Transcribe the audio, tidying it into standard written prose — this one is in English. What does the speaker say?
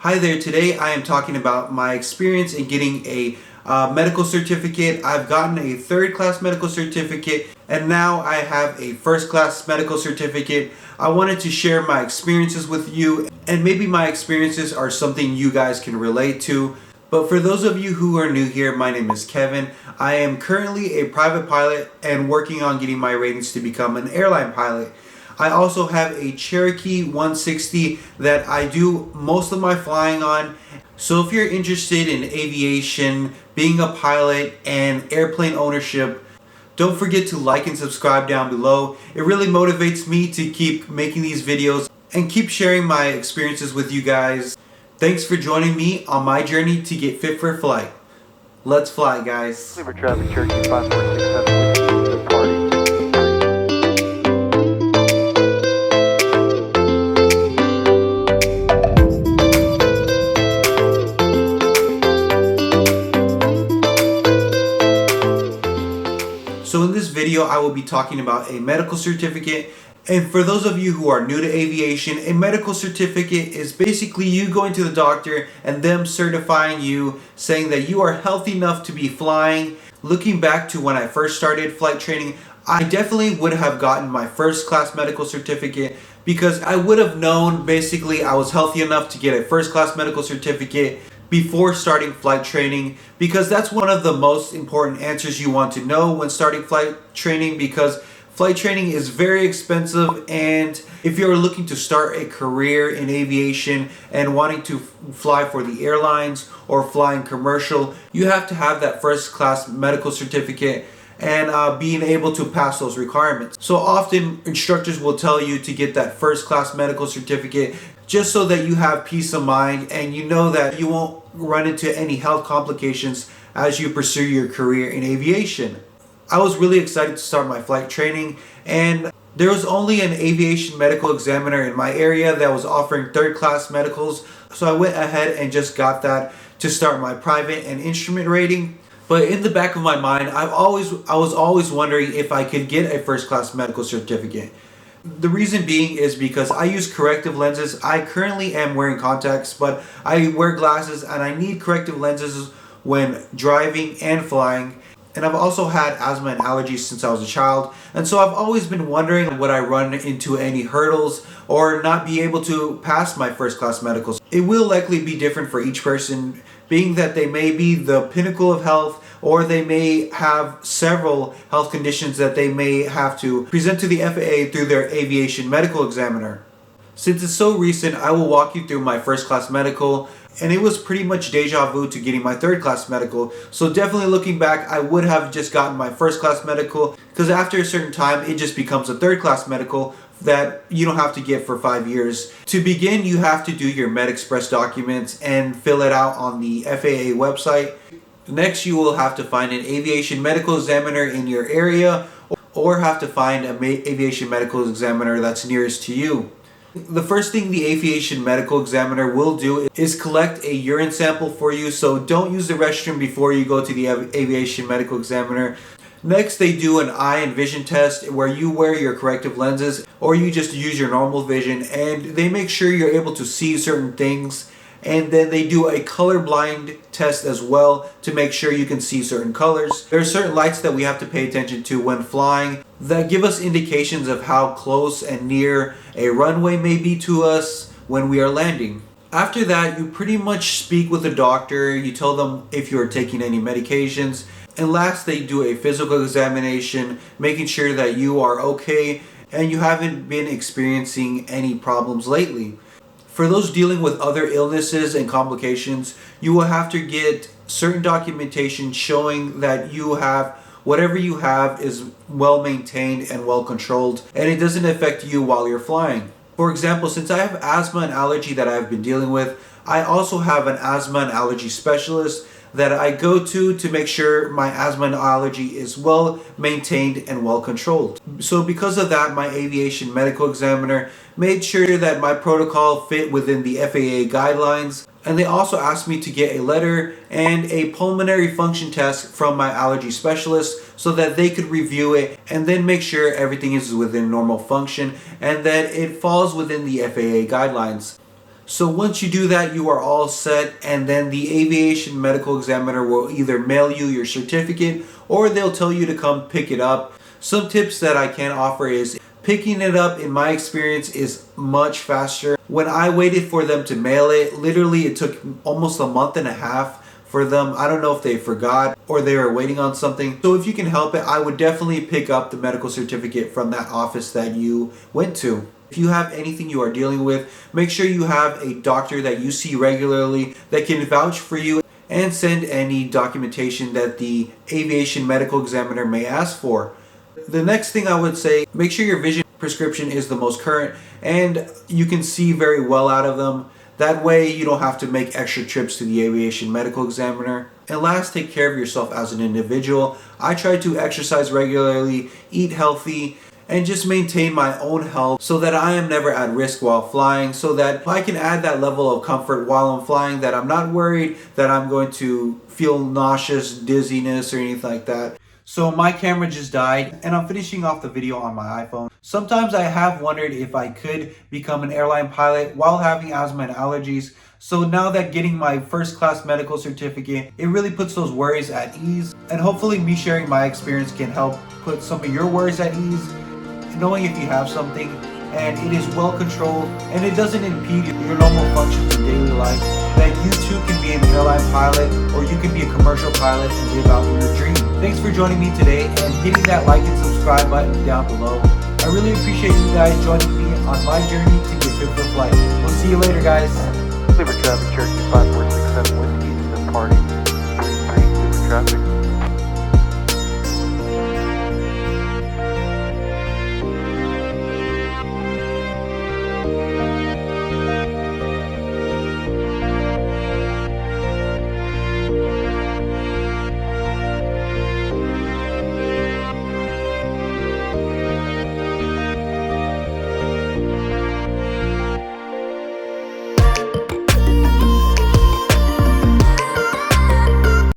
Hi there, today I am talking about my experience in getting a medical certificate. I've gotten a third class medical certificate and now I have a first class medical certificate. I wanted to share my experiences with you, and maybe my experiences are something you guys can relate to. But for those of you who are new here, my name is Kevin. I am currently a private pilot and working on getting my ratings to become an airline pilot. I also have a Cherokee 160 that I do most of my flying on. So if you're interested in aviation, being a pilot, and airplane ownership, don't forget to like and subscribe down below. It really motivates me to keep making these videos and keep sharing my experiences with you guys. Thanks for joining me on my journey to get fit for flight. Let's fly, guys. Cleaver traffic, Cherokee 5467, departing. So in this video, I will be talking about a medical certificate. And for those of you who are new to aviation, a medical certificate is basically you going to the doctor and them certifying you, saying that you are healthy enough to be flying. Looking back to when I first started flight training, I definitely would have gotten my first class medical certificate because I would have known basically I was healthy enough to get a first class medical certificate before starting flight training, because that's one of the most important answers you want to know when starting flight training, because flight training is very expensive, and if you're looking to start a career in aviation and wanting to fly for the airlines or flying commercial, you have to have that first class medical certificate and being able to pass those requirements. So often instructors will tell you to get that first class medical certificate just so that you have peace of mind and you know that you won't run into any health complications as you pursue your career in aviation. I was really excited to start my flight training, and there was only an aviation medical examiner in my area that was offering third class medicals, so I went ahead and just got that to start my private and instrument rating. But in the back of my mind, I was always wondering if I could get a first class medical certificate. The reason being is because I use corrective lenses. I currently am wearing contacts, but I wear glasses and I need corrective lenses when driving and flying. And I've also had asthma and allergies since I was a child. And so I've always been wondering, would I run into any hurdles or not be able to pass my first class medicals? It will likely be different for each person, being that they may be the pinnacle of health, or they may have several health conditions that they may have to present to the FAA through their aviation medical examiner. Since it's so recent, I will walk you through my first class medical, and it was pretty much deja vu to getting my third class medical. So definitely looking back, I would have just gotten my first class medical, because after a certain time it just becomes a third class medical that you don't have to get for 5 years. To begin, you have to do your MedExpress documents and fill it out on the FAA website. Next, you will have to find an aviation medical examiner in your area, or have to find an aviation medical examiner that's nearest to you. The first thing the aviation medical examiner will do is collect a urine sample for you, so don't use the restroom before you go to the aviation medical examiner. Next, they do an eye and vision test where you wear your corrective lenses or you just use your normal vision, and they make sure you're able to see certain things. And then they do a colorblind test as well to make sure you can see certain colors. There are certain lights that we have to pay attention to when flying that give us indications of how close and near a runway may be to us when we are landing. After that, you pretty much speak with the doctor. You tell them if you're taking any medications. And last, they do a physical examination, making sure that you are okay and you haven't been experiencing any problems lately. For those dealing with other illnesses and complications, you will have to get certain documentation showing that you have whatever you have is well maintained and well controlled, and it doesn't affect you while you're flying. For example, since I have asthma and allergy that I've been dealing with, I also have an asthma and allergy specialist that I go to make sure my asthma and allergy is well maintained and well controlled. So because of that, my aviation medical examiner made sure that my protocol fit within the FAA guidelines, and they also asked me to get a letter and a pulmonary function test from my allergy specialist so that they could review it and then make sure everything is within normal function and that it falls within the FAA guidelines. So once you do that, you are all set, and then the aviation medical examiner will either mail you your certificate or they'll tell you to come pick it up. Some tips that I can offer is picking it up, in my experience, is much faster. When I waited for them to mail it, literally it took almost a month and a half for them. I don't know if they forgot or they were waiting on something. So if you can help it, I would definitely pick up the medical certificate from that office that you went to. If you have anything you are dealing with, make sure you have a doctor that you see regularly that can vouch for you and send any documentation that the aviation medical examiner may ask for. The next thing I would say, make sure your vision prescription is the most current and you can see very well out of them. That way you don't have to make extra trips to the aviation medical examiner. And last, take care of yourself as an individual. I try to exercise regularly, eat healthy, and just maintain my own health so that I am never at risk while flying, so that I can add that level of comfort while I'm flying, that I'm not worried that I'm going to feel nauseous, dizziness, or anything like that. So my camera just died and I'm finishing off the video on my iPhone. Sometimes I have wondered if I could become an airline pilot while having asthma and allergies. So now that getting my first class medical certificate, it really puts those worries at ease. And hopefully me sharing my experience can help put some of your worries at ease, knowing if you have something and it is well controlled and it doesn't impede your normal functions in daily life, that you too can be an airline pilot or you can be a commercial pilot and live out your dream. Thanks for joining me today and hitting that like and subscribe button down below. I really appreciate you guys joining me on my journey to get fit for flight. We'll see you later, guys. Liver traffic, Cherokee 546.